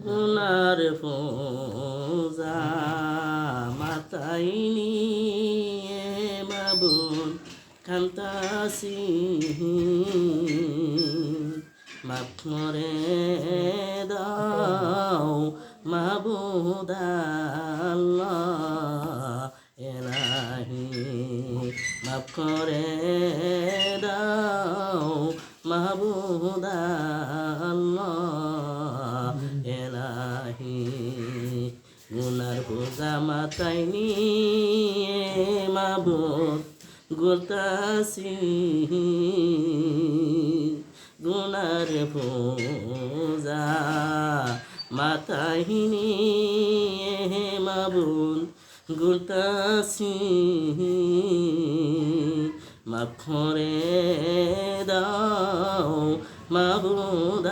গুনার বোঝা মাথায় নিয়ে মাবুদ কান্তাসি মাফ করে দাও মাবুদ আল্লাহ এলাহি মাফ করে দাও মাবুদ আল্লাহ এলাহি গুনার বোঝা মাথায় নিয়ে মাবুদ গুলতাসি গুনার বোঝা মাথায় নিয়ে মাবুদ গুলতাসি মাফ করে দাও মাবুদ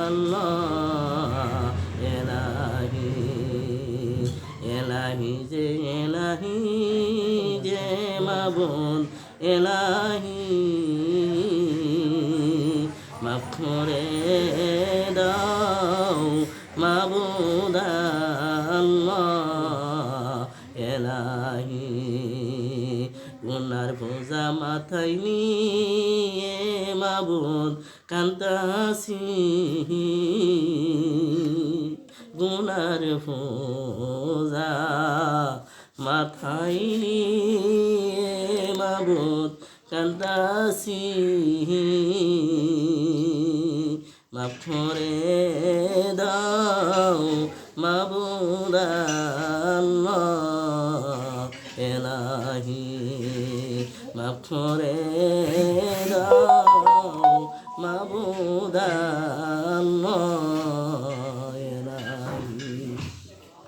আল্লাহ এলাহি এলাহি যে মাবুদ এলাহি মাফ করে দাও মাবুদ আল্লাহ এলাহি গুনার বোঝা মাথায় নিয়ে মাবুদ কান্তাসি গুনার বোঝা মাথায় নিয়ে মাবুদ কান্তাসি মাফ করে দাও মাবুদ আল্লাহ এলাহি মাফ করে